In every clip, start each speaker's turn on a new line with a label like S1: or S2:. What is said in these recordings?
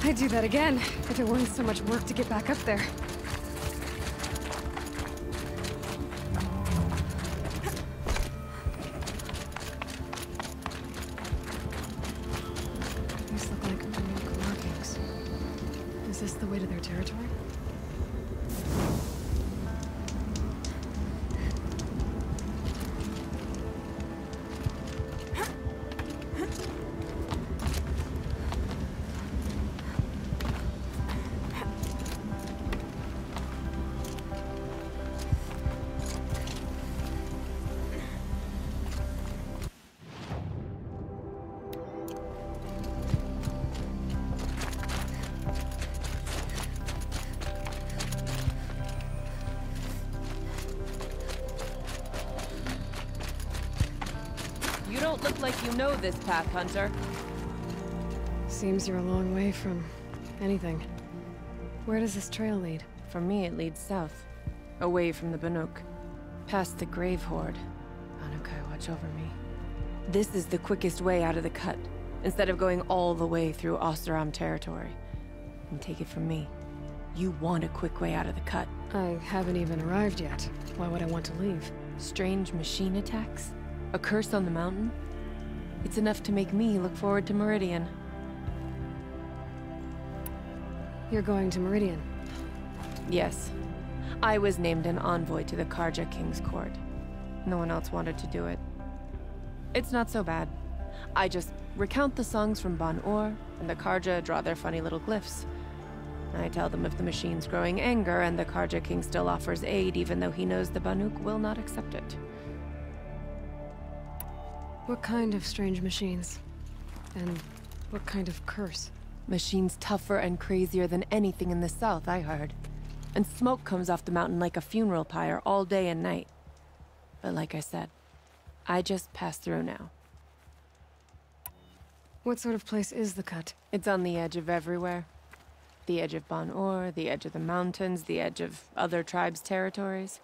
S1: I'd do that again, if it weren't so much work to get back up there. These look like Banuk markings. Is this the way to their territory?
S2: You don't look like you know this path, Hunter.
S1: Seems you're a long way from anything. Where does this trail lead?
S2: For me, it leads south, away from the Banuk, past the Grave Horde. Anukai, watch over me. This is the quickest way out of the cut, instead of going all the way through Oseram territory. And take it from me, you want a quick way out of the cut.
S1: I haven't even arrived yet. Why would I want to leave?
S2: Strange machine attacks? A curse on the mountain? It's enough to make me look forward to Meridian.
S1: You're going to Meridian?
S2: Yes. I was named an envoy to the Karja King's court. No one else wanted to do it. It's not so bad. I just recount the songs from Ban-Or, and the Karja draw their funny little glyphs. I tell them of the machine's growing anger, and the Karja King still offers aid even though he knows the Banuk will not accept it.
S1: What kind of strange machines? And what kind of curse?
S2: Machines tougher and crazier than anything in the south, I heard. And smoke comes off the mountain like a funeral pyre all day and night. But like I said, I just pass through now.
S1: What sort of place is the cut?
S2: It's on the edge of everywhere. The edge of Ban-Or, the edge of the mountains, the edge of other tribes' territories.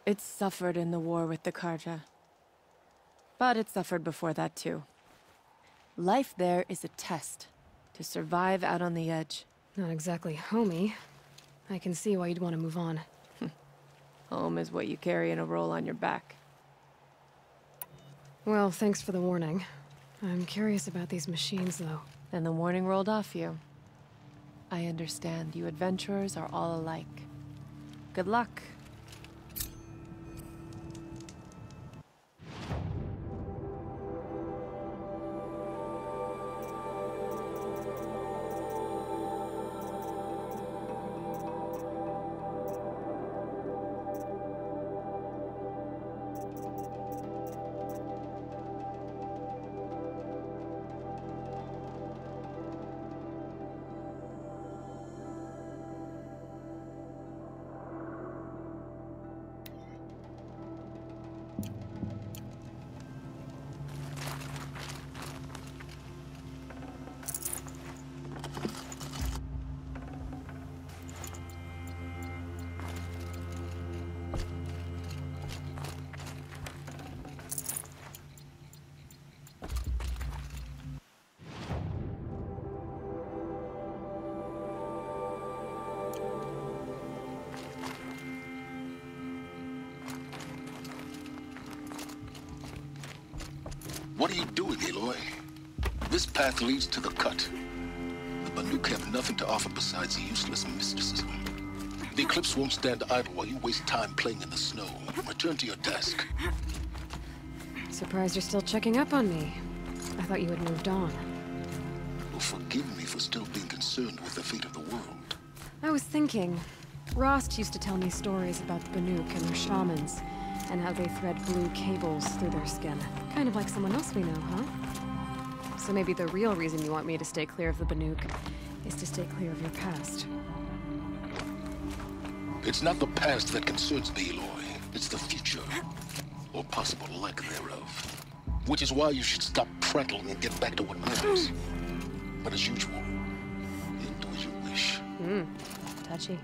S2: It's suffered in the war with the Karja. But it suffered before that too. Life there is a test to survive out on the edge.
S1: Not exactly homey. I can see why you'd want to move on.
S2: Home is what you carry in a roll on your back.
S1: Well, thanks for the warning. I'm curious about these machines, though.
S2: Then the warning rolled off you. I understand you adventurers are all alike. Good luck.
S3: What are you doing, Aloy? This path leads to the cut. The Banuk have nothing to offer besides useless mysticism. The Eclipse won't stand idle while you waste time playing in the snow. Return to your desk.
S1: Surprised you're still checking up on me. I thought you had moved on.
S3: Well, forgive me for still being concerned with the fate of the world.
S1: I was thinking, Rost used to tell me stories about the Banuk and their shamans, and how they thread blue cables through their skin. Kind of like someone else we know, huh? So maybe the real reason you want me to stay clear of the Banuk is to stay clear of your past.
S3: It's not the past that concerns me, Aloy. It's the future. Or possible lack thereof. Which is why you should stop prattling and get back to what matters. But as usual, you'll do as you wish.
S1: Touchy.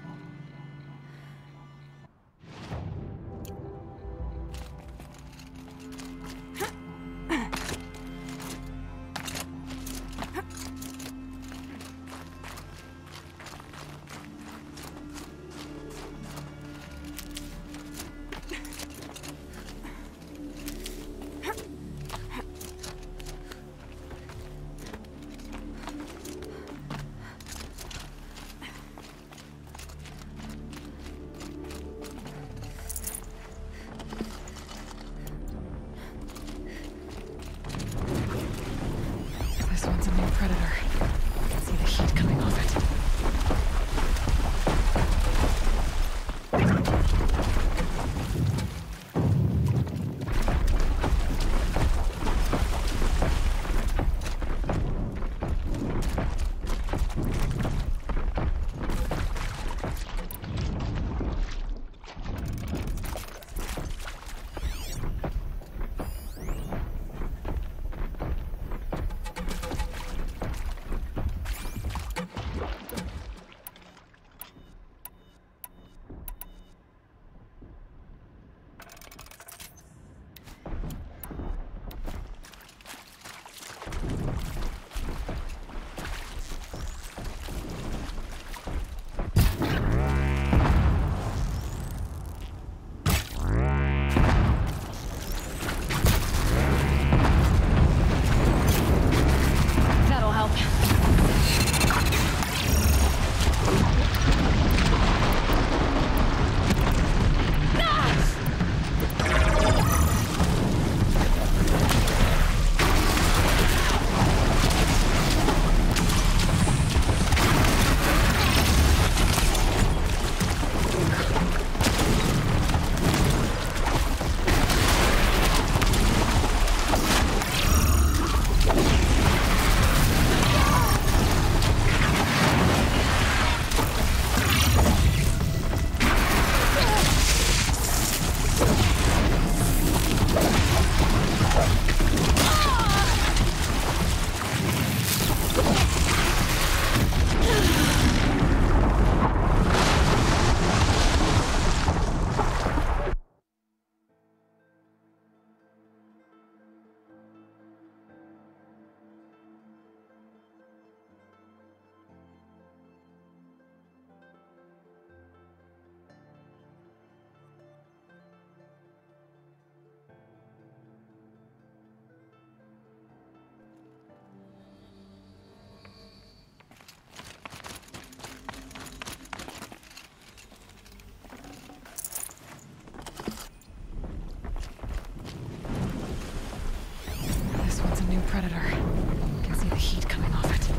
S1: predator. I can see the heat coming off it.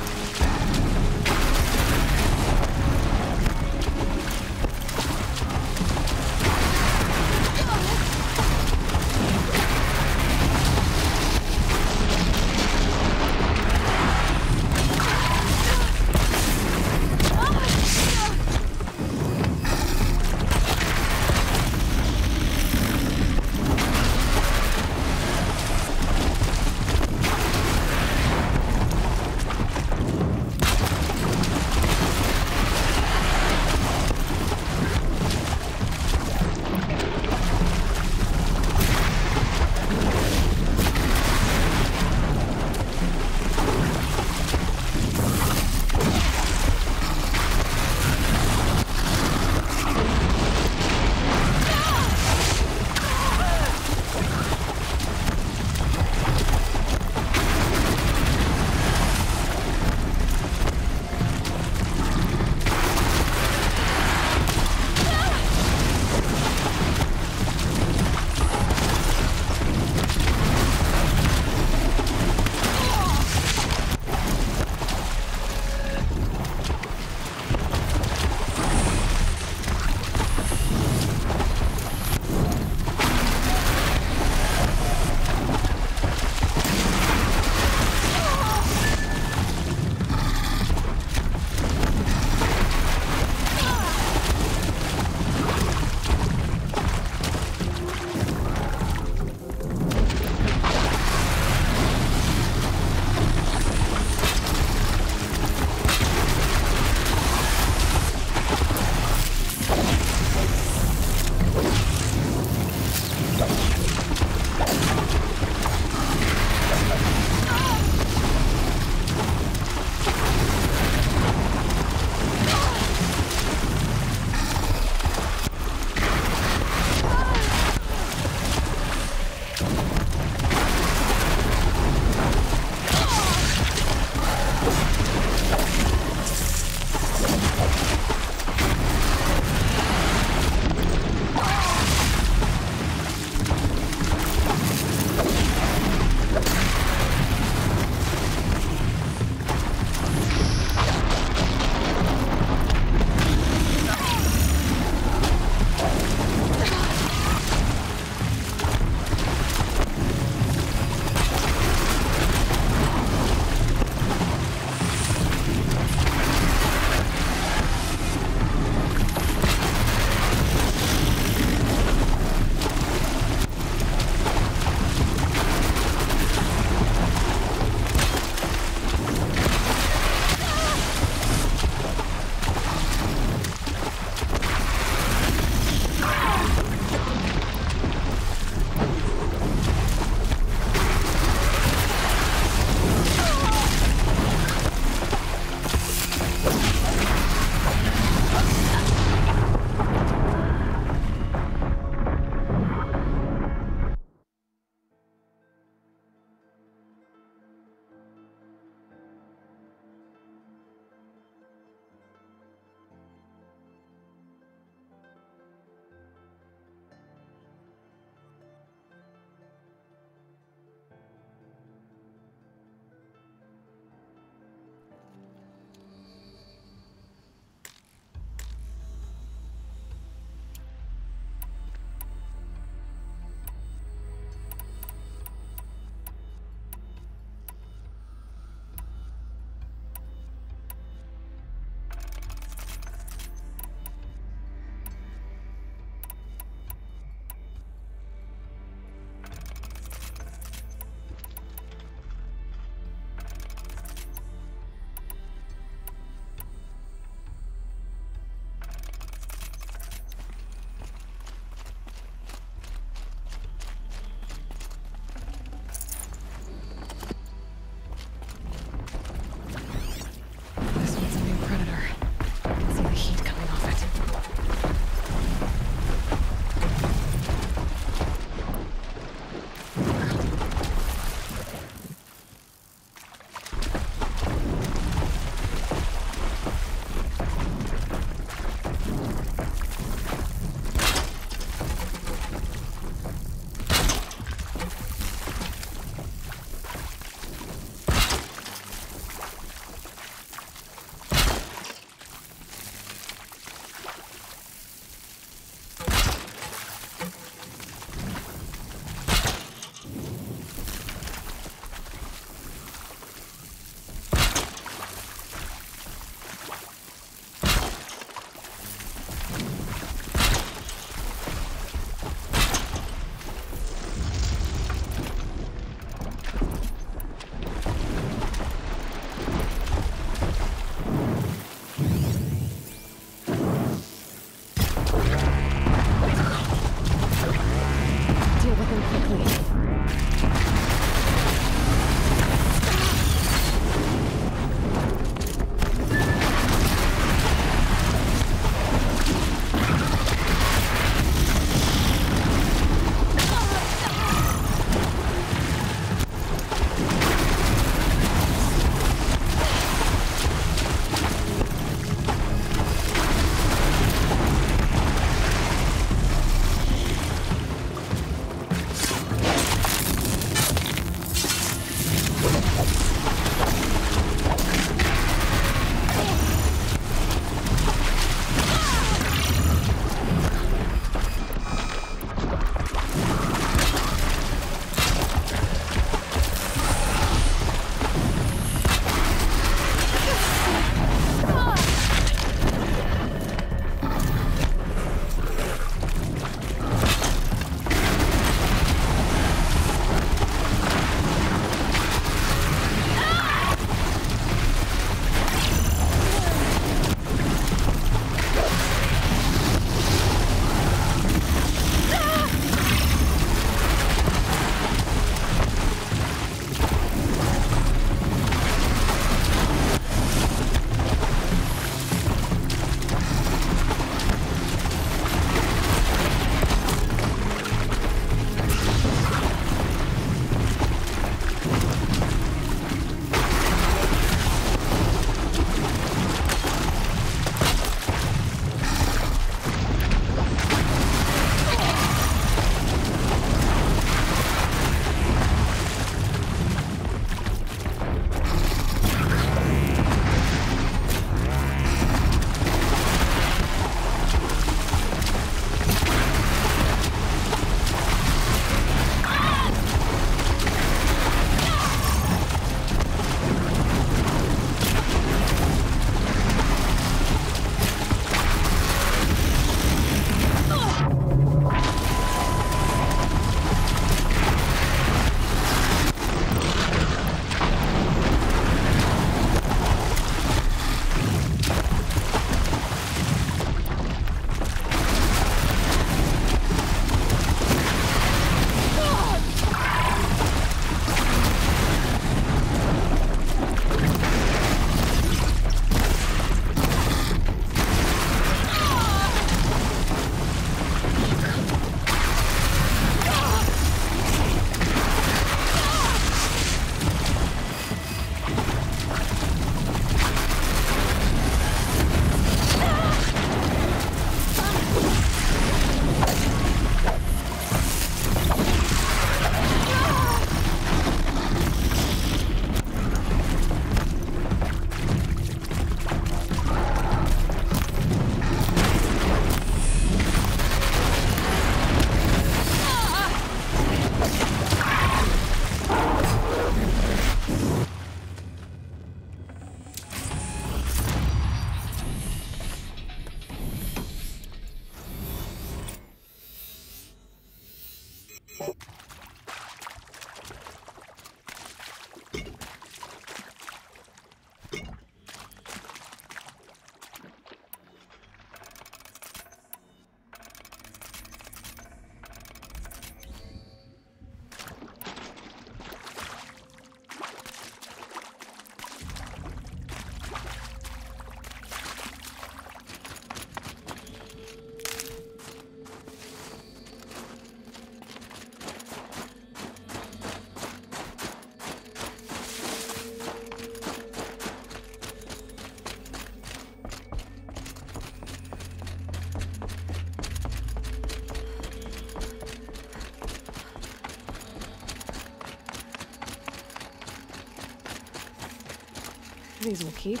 S1: These will keep.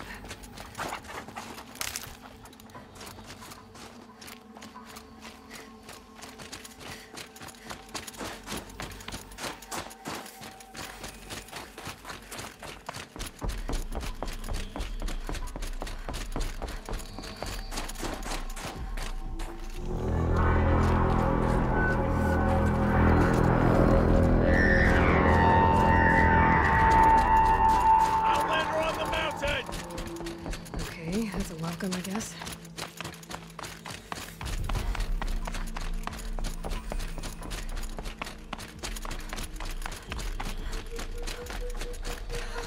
S1: I guess.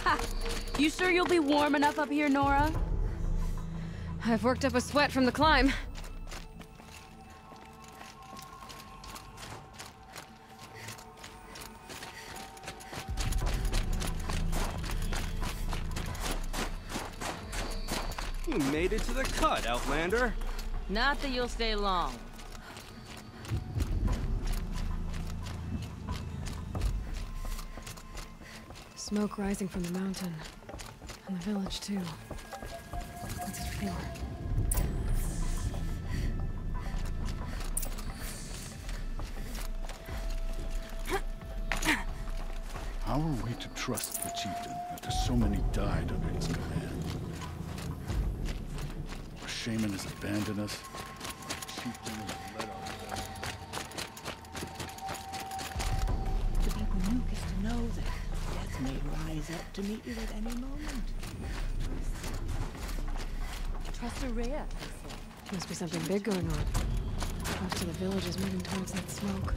S4: Ha! You sure you'll be warm enough up here, Nora?
S1: I've worked up a sweat from the climb.
S5: You made it to the cut, Outlander.
S4: Not that you'll stay long.
S1: Smoke rising from the mountain. And the village, too. What's it for?
S3: How are we to trust the chieftain after so many died under his command? The shaman has abandoned us. The chieftain has led our lives.
S6: To be Banuk is to know that death may rise up to meet you at any moment. Trust a rare.
S1: Must be something big going on. Most of the village is moving towards that smoke.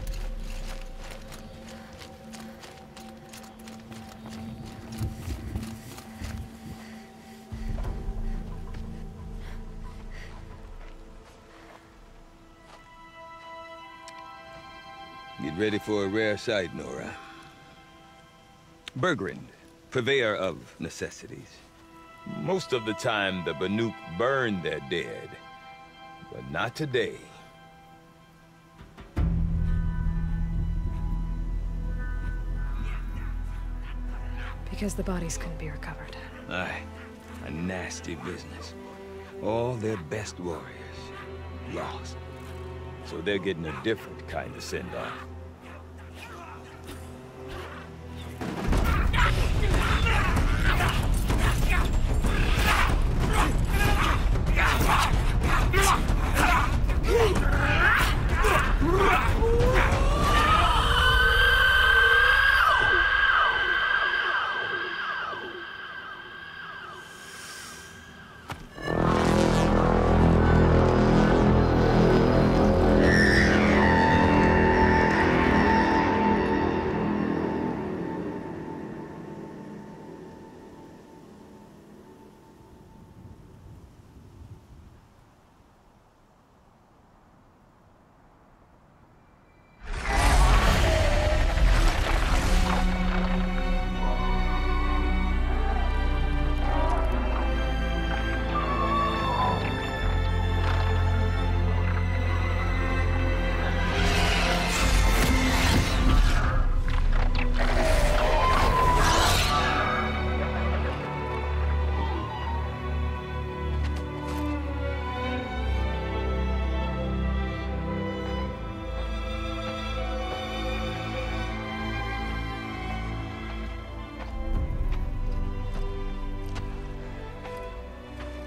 S7: Get ready for a rare sight, Nora. Bergrand, purveyor of necessities. Most of the time, the Banuk burn their dead, but not today.
S1: Because the bodies couldn't be recovered.
S7: Aye, a nasty business. All their best warriors lost. So they're getting a different kind of send-off.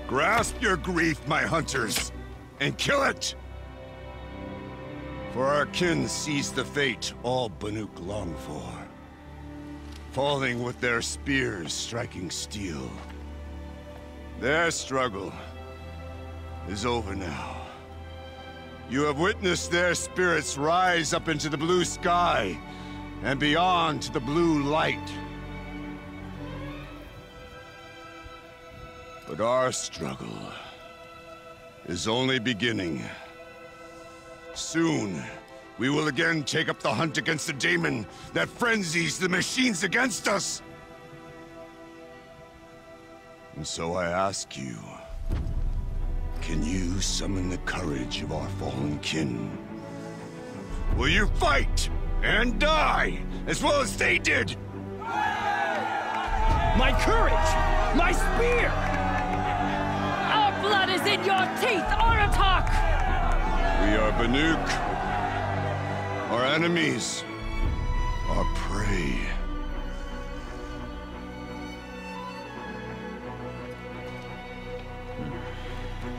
S8: Grasp your grief, my hunters, and kill it! For our kin sees the fate all Banuk long for. Falling with their spears striking steel. Their struggle is over now. You have witnessed their spirits rise up into the blue sky, and beyond to the blue light. But our struggle is only beginning. Soon, we will again take up the hunt against the daemon that frenzies the machines against us. And so I ask you, can you summon the courage of our fallen kin? Will you fight and die as well as they did?
S5: My courage!
S7: My spear!
S4: Our blood is in your teeth, Aratak!
S8: We are Banuk. Our enemies. Our prey.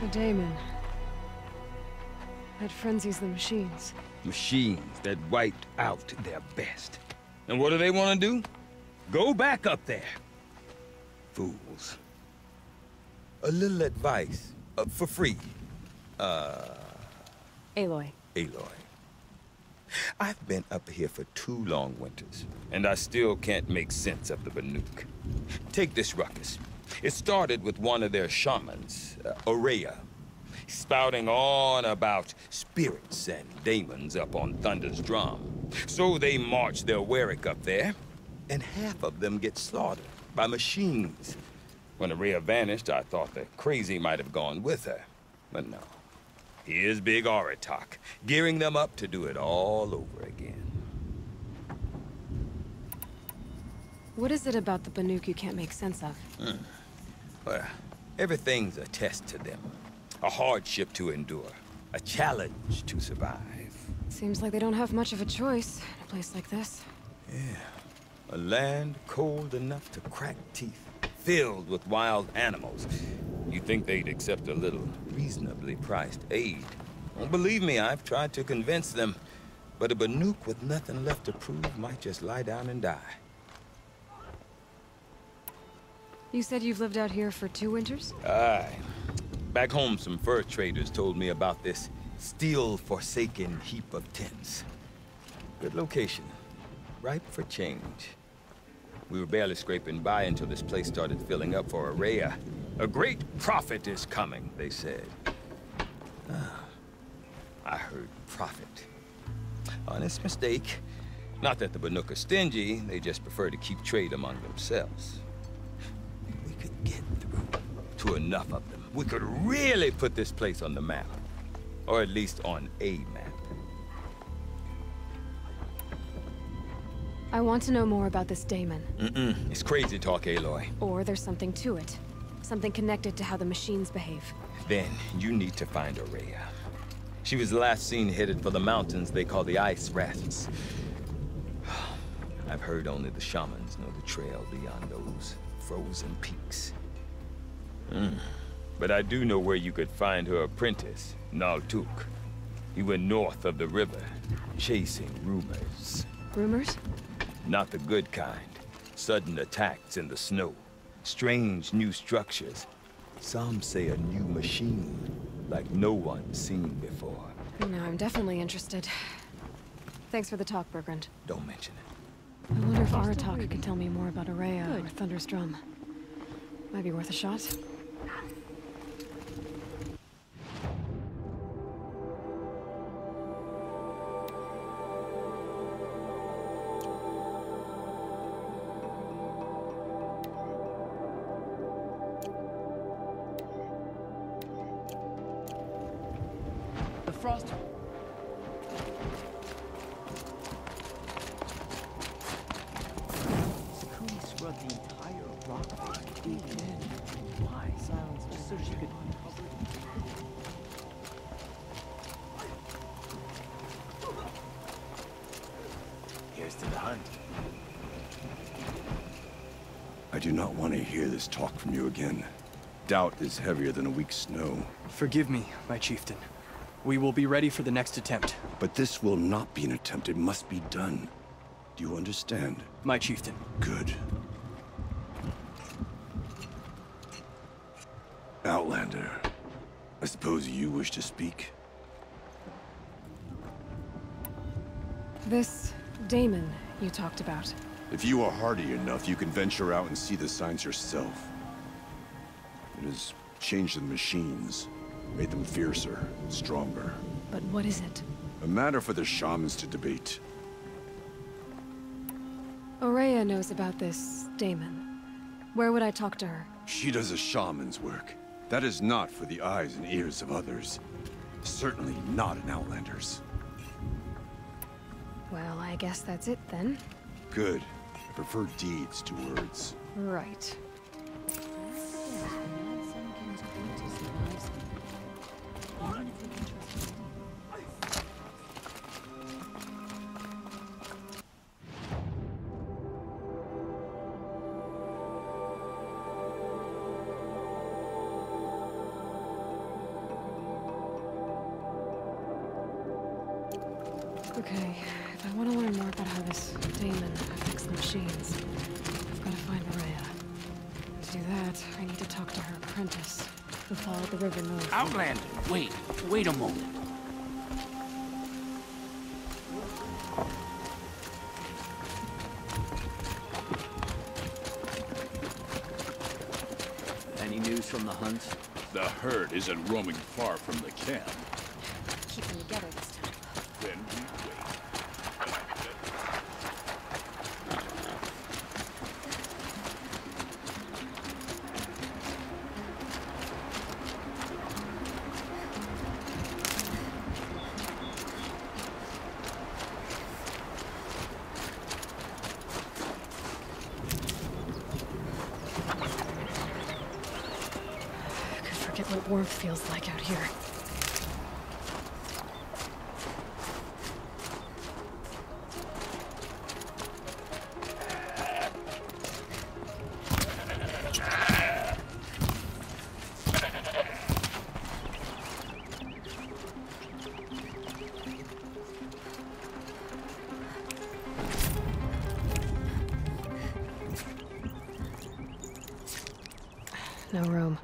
S1: The daemon. That frenzies the machines.
S7: Machines that wiped out their best. And what do they want to do? Go back up there. Fools. A little advice, for free.
S1: Aloy.
S7: Aloy. I've been up here for 2 long winters, and I still can't make sense of the Banuk. Take this ruckus. It started with one of their shamans, Aurea, spouting on about spirits and demons up on Thunder's drum. So they march their Warwick up there, and half of them get slaughtered by machines. When Aurea vanished, I thought the crazy might have gone with her, but no. Here's Big Aratak, gearing them up to do it all over again.
S1: What is it about the Banuk you can't make sense of?
S7: Well, everything's a test to them. A hardship to endure. A challenge to survive.
S1: Seems like they don't have much of a choice in a place like this.
S7: Yeah. A land cold enough to crack teeth. Filled with wild animals. You'd think they'd accept a little reasonably priced aid. Well, believe me, I've tried to convince them. But a Banuk with nothing left to prove might just lie down and die.
S1: You said you've lived out here for 2 winters?
S7: Aye. Back home, some fur traders told me about this steel-forsaken heap of tents. Good location. Ripe for change. We were barely scraping by until this place started filling up for Aurea. A great prophet is coming, they said. I heard prophet. Honest mistake. Not that the Banuk are stingy, they just prefer to keep trade among themselves. We could get through to enough of them. We could really put this place on the map. Or at least on a map.
S1: I want to know more about this daemon.
S7: It's crazy talk, Aloy.
S1: Or there's something to it. Something connected to how the machines behave.
S7: Then you need to find Aurea. She was last seen headed for the mountains they call the Ice Rafts. I've heard only the shamans know the trail beyond those frozen peaks. But I do know where you could find her apprentice, Naltuk. He went north of the river, chasing rumors.
S1: Rumors?
S7: Not the good kind. Sudden attacks in the snow. Strange new structures. Some say a new machine, like no one's seen before.
S1: No, I'm definitely interested. Thanks for the talk, Bergrand.
S7: Don't mention it.
S1: I wonder if Aratak could tell me more about Aurea or Thunder's drum. Might be worth a shot.
S6: Frost. Sakuni scrubbed the entire rock face deep in. Why? Silence, just so she could uncover it.
S3: Here's to the hunt.
S8: I do not want to hear this talk from you again. Doubt is heavier than a week's snow.
S9: Forgive me, my chieftain. We will be ready for the next attempt.
S8: But this will not be an attempt. It must be done. Do you understand?
S9: My chieftain.
S8: Good. Outlander, I suppose you wish to speak?
S1: This daemon you talked about.
S8: If you are hardy enough, you can venture out and see the signs yourself. It has changed the machines. Made them fiercer, stronger.
S1: But what is it?
S8: A matter for the shamans to debate.
S1: Aurea knows about this daemon. Where would I talk to her?
S8: She does a shaman's work. That is not for the eyes and ears of others. Certainly not an Outlander's.
S1: Well, I guess that's it then.
S8: Good. I prefer deeds to words.
S1: Right. Okay, if I want to learn more about how this daemon affects the machines, I've got to find Rhea. To do that, I need to talk to her apprentice, who followed the river north.
S10: Outlander, wait a moment.
S5: Any news from the hunt?
S11: The herd isn't roaming far from the camp.
S1: Keep them together this time.
S11: Then we wait.
S1: I could forget what warmth feels like out here. No room.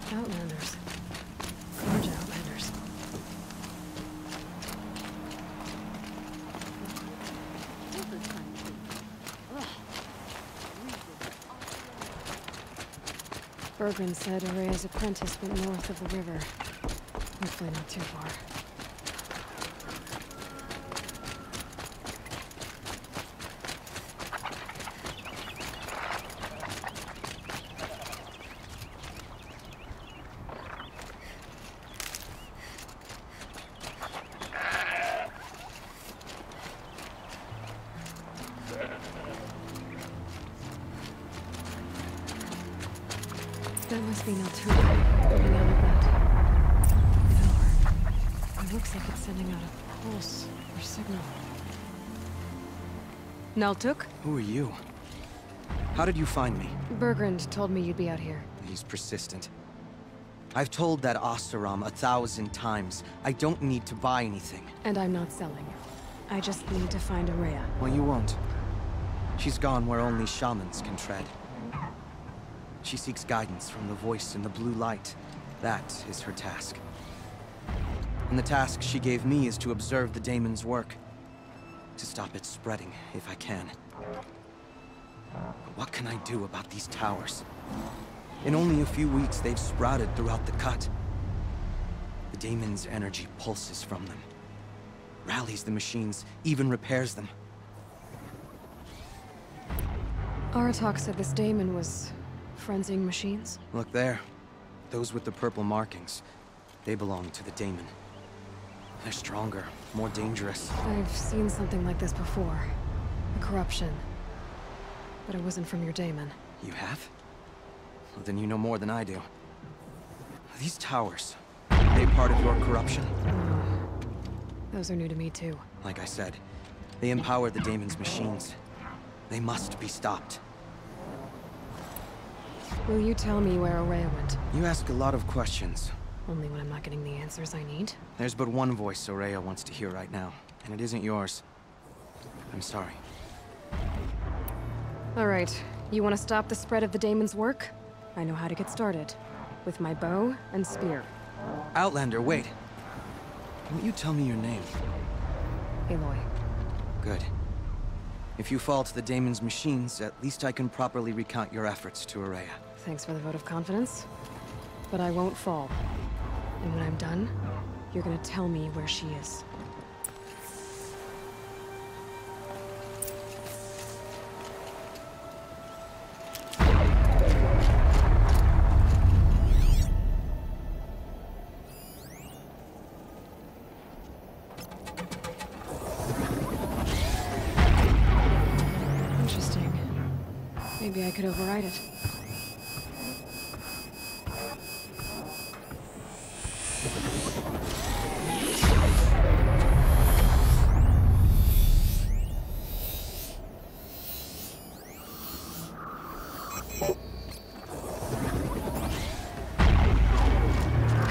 S1: Outlanders. Large outlanders. Bergren said Rhea's apprentice went north of the river. Hopefully not too far. That must be Naltuca coming out of that tower. It looks like it's sending out a pulse or signal. Naltuk?
S9: Who are you? How did you find me?
S1: Bergrand told me you'd be out here.
S9: He's persistent. I've told that Oseram 1,000 times. I don't need to buy anything.
S1: And I'm not selling. I just need to find Rhea.
S9: Well, you won't. She's gone where only shamans can tread. She seeks guidance from the voice in the blue light. That is her task. And the task she gave me is to observe the daemon's work. To stop it spreading, if I can. But what can I do about these towers? In only a few weeks, they've sprouted throughout the cut. The daemon's energy pulses from them, rallies the machines, even repairs them.
S1: Aratak said this daemon was frenzying machines?
S9: Look there. Those with the purple markings. They belong to the daemon. They're stronger, more dangerous.
S1: I've seen something like this before. A corruption. But it wasn't from your daemon.
S9: You have? Well, then you know more than I do. These towers, are they part of your corruption?
S1: Those are new to me too.
S9: Like I said, they empower the daemon's machines. They must be stopped.
S1: Will you tell me where Ourea went?
S9: You ask a lot of questions.
S1: Only when I'm not getting the answers I need.
S9: There's but one voice Ourea wants to hear right now, and it isn't yours. I'm sorry.
S1: Alright, you want to stop the spread of the daemon's work? I know how to get started. With my bow and spear.
S9: Outlander, wait. Won't you tell me your name?
S1: Aloy.
S9: Good. If you fall to the daemon's machines, at least I can properly recount your efforts to Ourea.
S1: Thanks for the vote of confidence. But I won't fall. And when I'm done, you're gonna tell me where she is. Interesting. Maybe I could override it.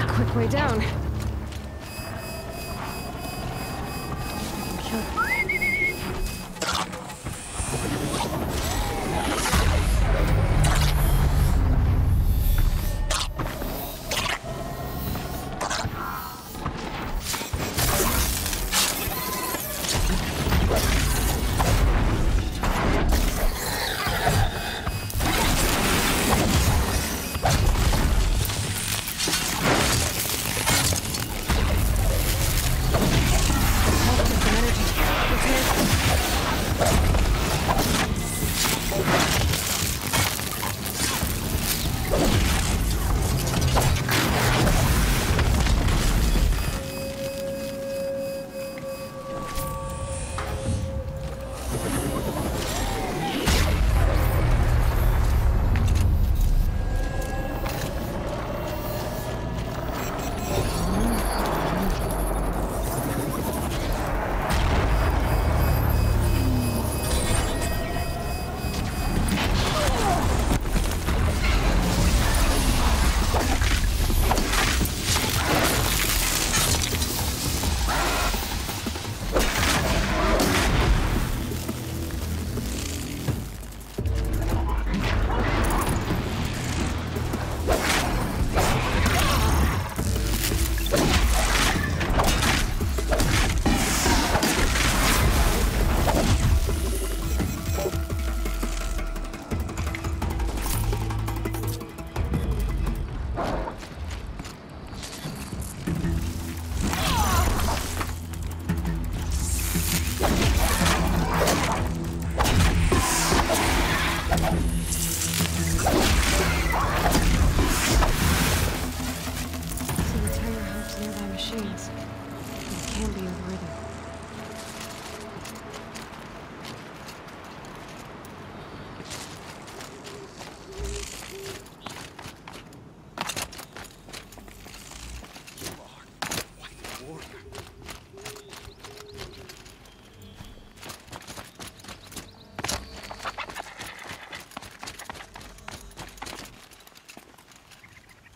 S1: Quick way down.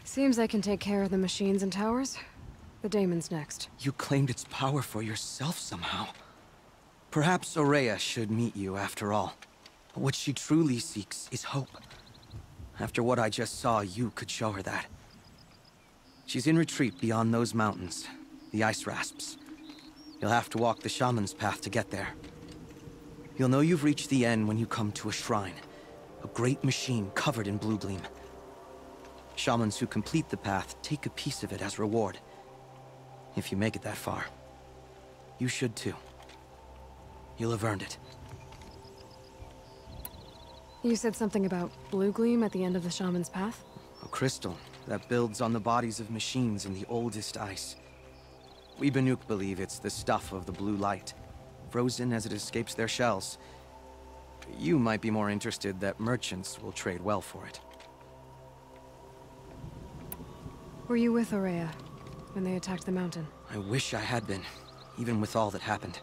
S1: Seems I can take care of the machines and towers. The daemon's next.
S9: You claimed its power for yourself somehow. Perhaps Ourea should meet you after all. What she truly seeks is hope. After what I just saw, you could show her that. She's in retreat beyond those mountains, the ice rasps. You'll have to walk the shaman's path to get there. You'll know you've reached the end when you come to a shrine. A great machine covered in blue gleam. Shamans who complete the path take a piece of it as reward. If you make it that far, you should too. You'll have earned it.
S1: You said something about blue gleam at the end of the shaman's path?
S9: A crystal that builds on the bodies of machines in the oldest ice. We Banuk believe it's the stuff of the blue light, frozen as it escapes their shells. You might be more interested that merchants will trade well for it.
S1: Were you with Aurea when they attacked the mountain?
S9: I wish I had been, even with all that happened.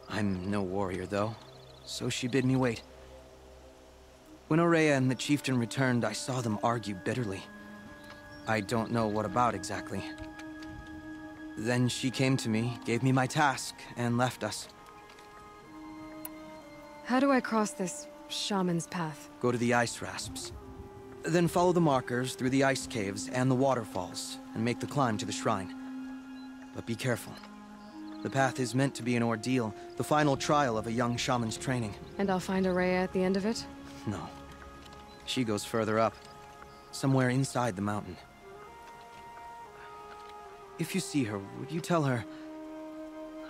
S9: I'm no warrior, though, so she bid me wait. When Aurea and the chieftain returned, I saw them argue bitterly. I don't know what about exactly. Then she came to me, gave me my task, and left us.
S1: How do I cross this shaman's path?
S9: Go to the ice rasps. Then follow the markers through the ice caves and the waterfalls, and make the climb to the shrine. But be careful. The path is meant to be an ordeal, the final trial of a young shaman's training.
S1: And I'll find Aurea at the end of it?
S9: No. She goes further up, somewhere inside the mountain. If you see her, would you tell her,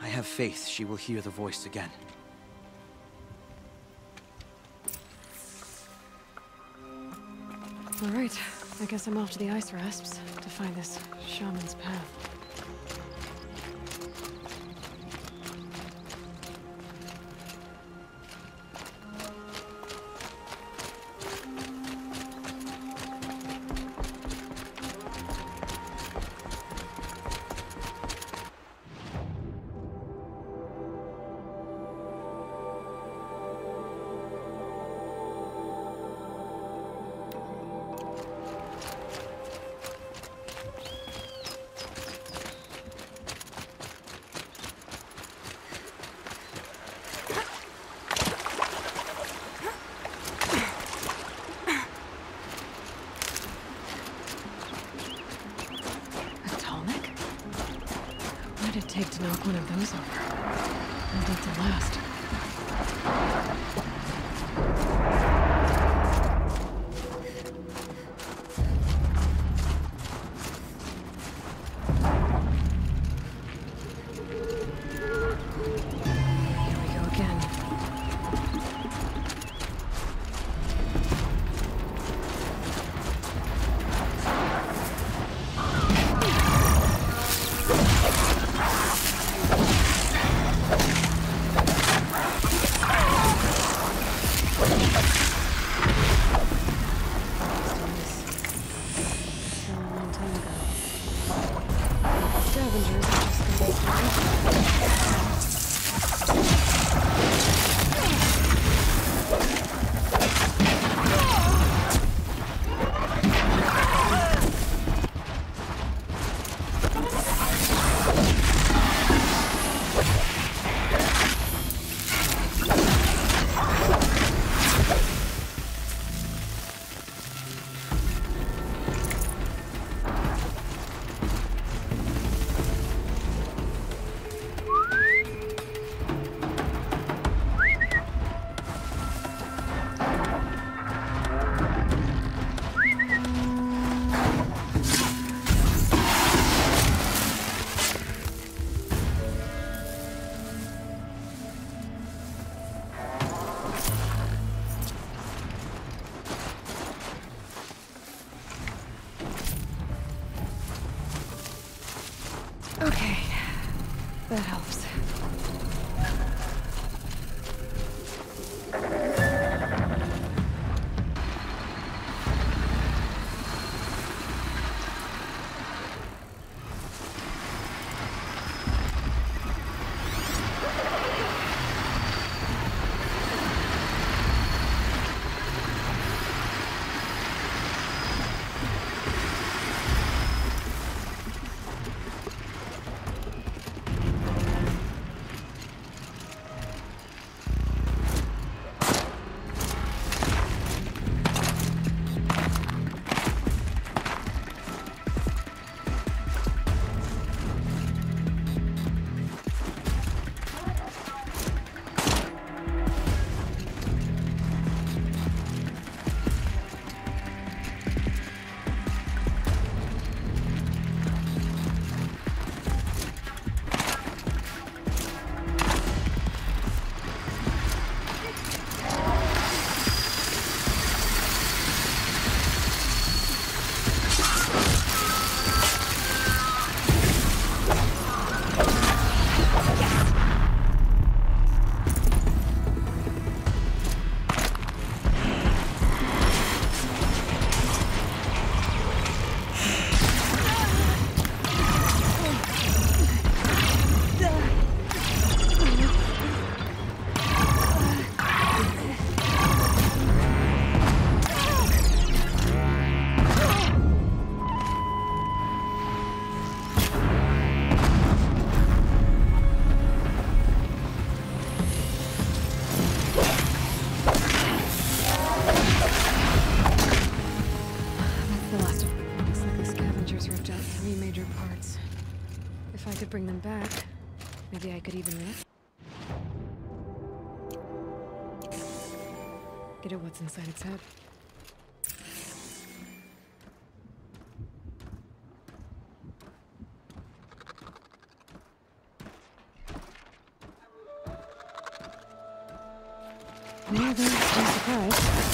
S9: I have faith she will hear the voice again.
S1: All right, I guess I'm off to the ice rasps to find this shaman's path. What would it take to knock one of those over? And built to last. Here we go again. bring them back. Maybe I could even get at what's inside its head. Well, there's no surprise.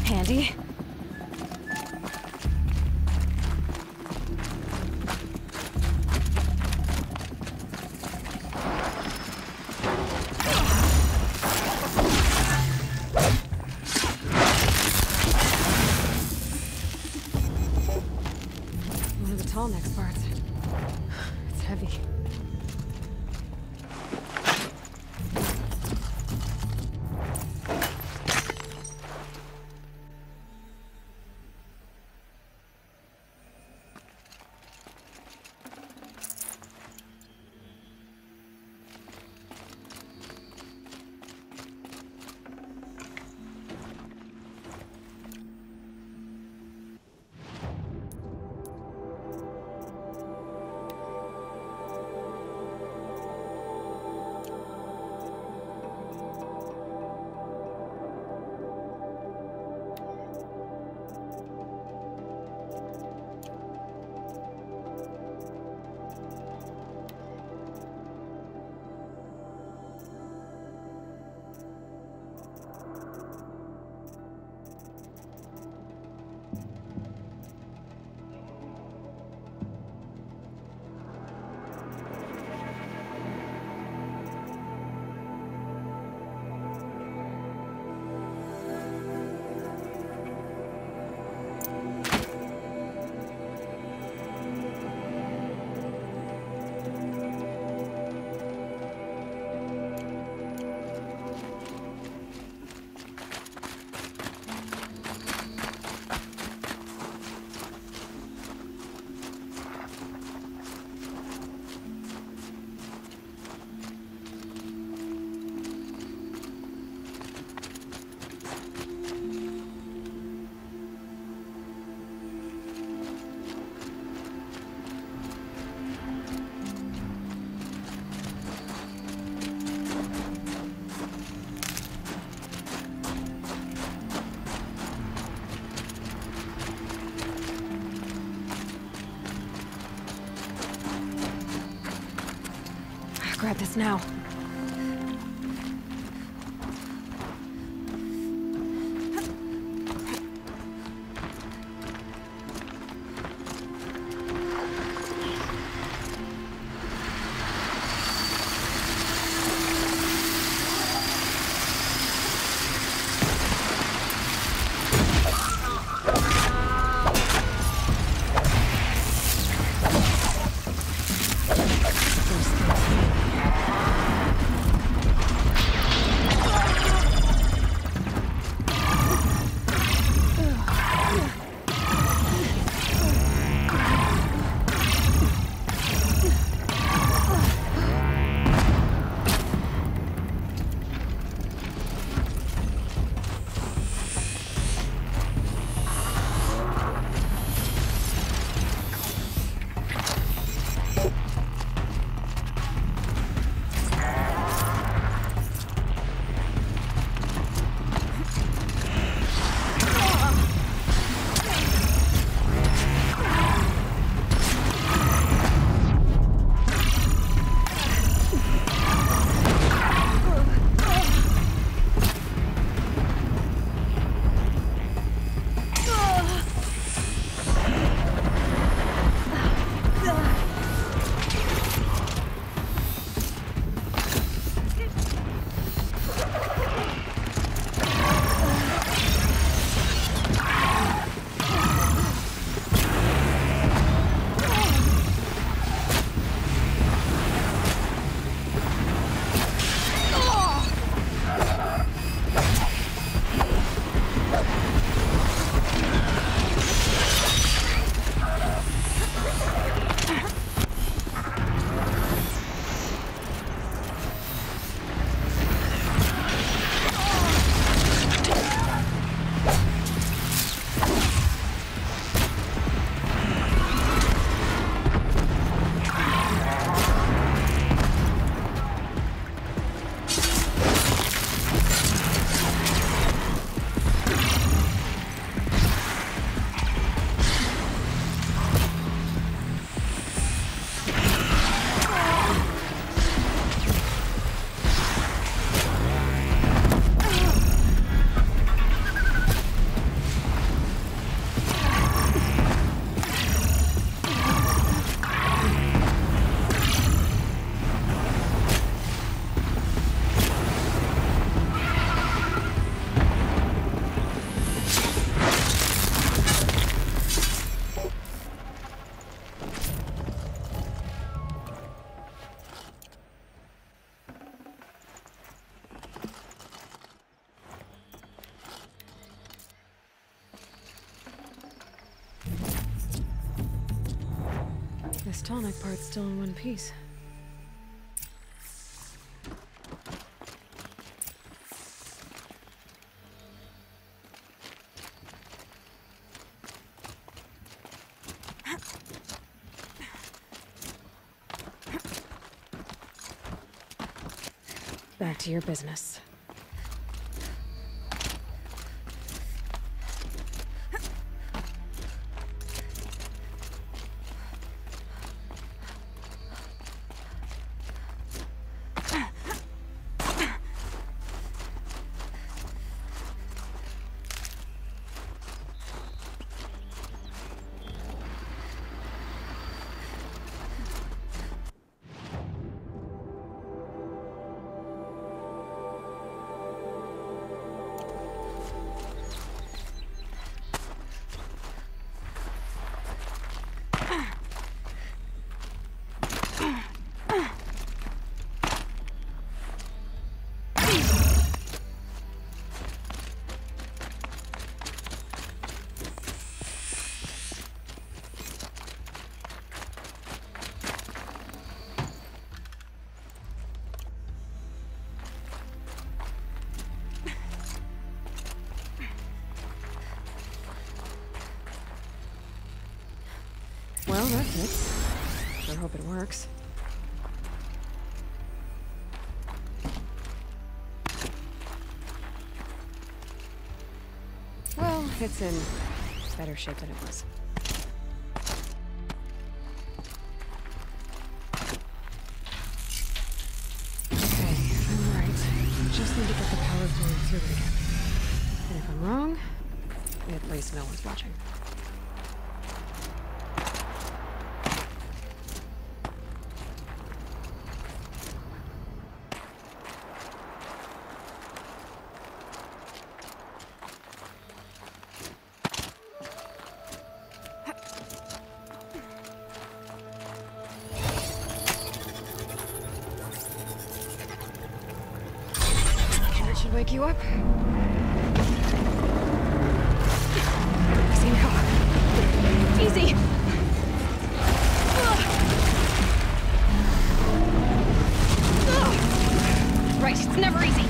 S1: Handy. One of the tall neck parts. It's heavy. Grab this now. this tonic part's still in one piece. Back to your business. Well, that fits. Sure hope it works. Well, it's in better shape than it was. Okay, I'm right. Just need to get the power flowing through it again. And if I'm wrong, at least no one's watching. Should wake you up. Easy now. Easy. Right, it's never easy.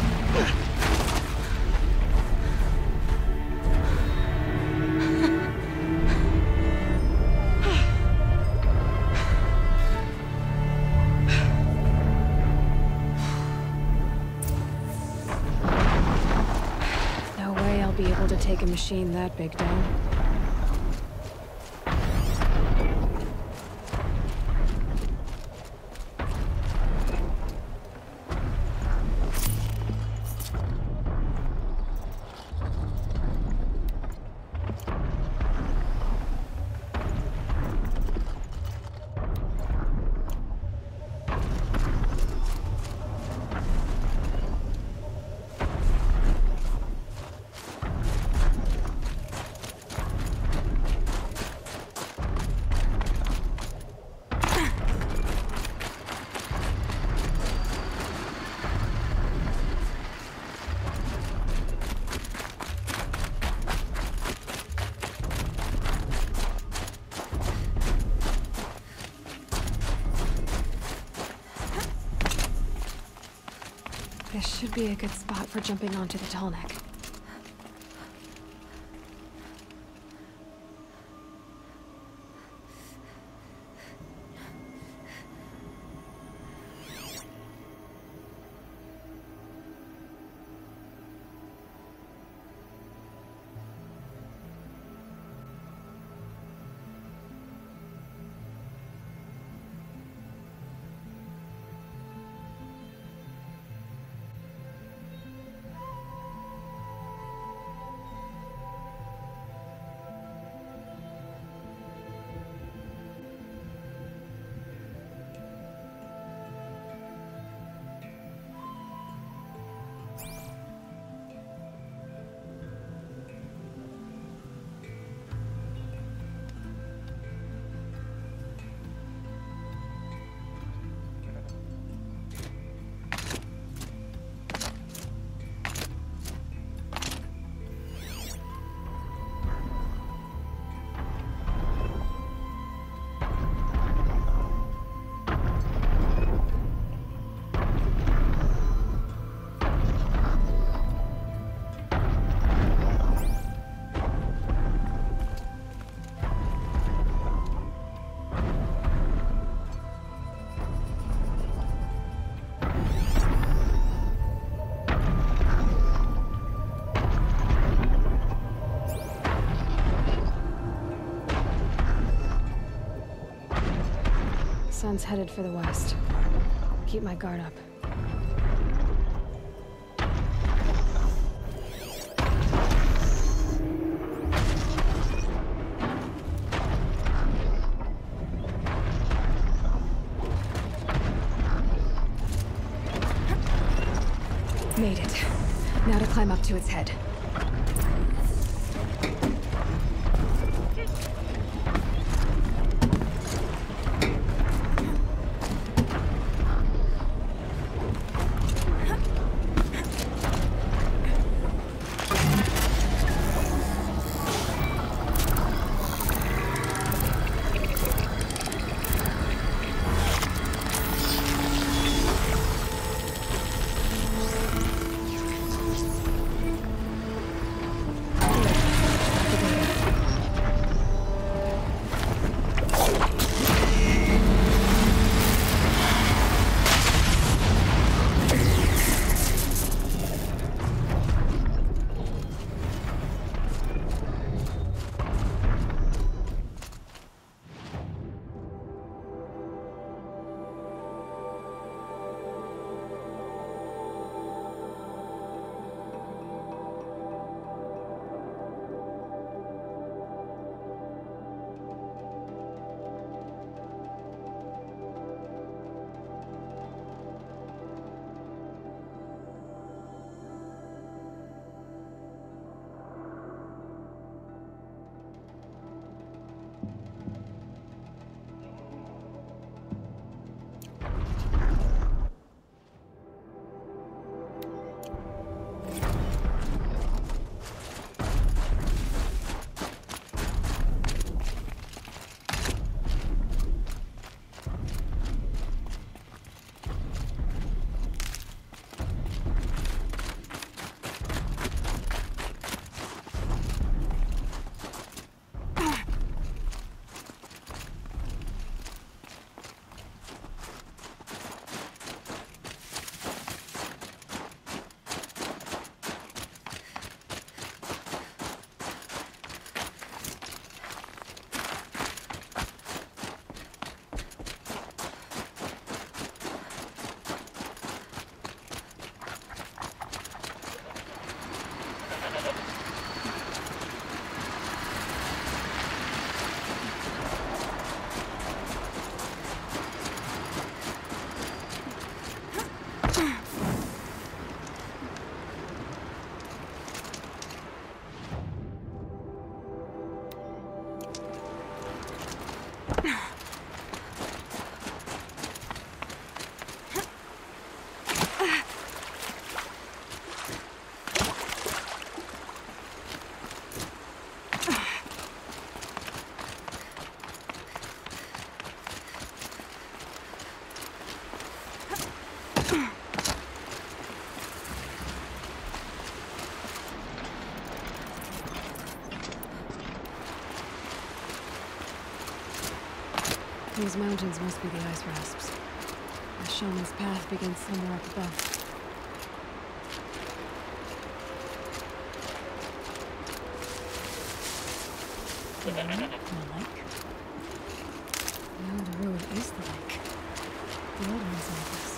S1: Be able to take a machine that big down. This should be a good spot for jumping onto the tall neck. Sun's headed for the west. Keep my guard up. Made it. Now to climb up to its head. These mountains must be the ice rasps. The shaman's path begins somewhere up above.
S6: The lake?
S1: No, the road is the lake. The old one's like this.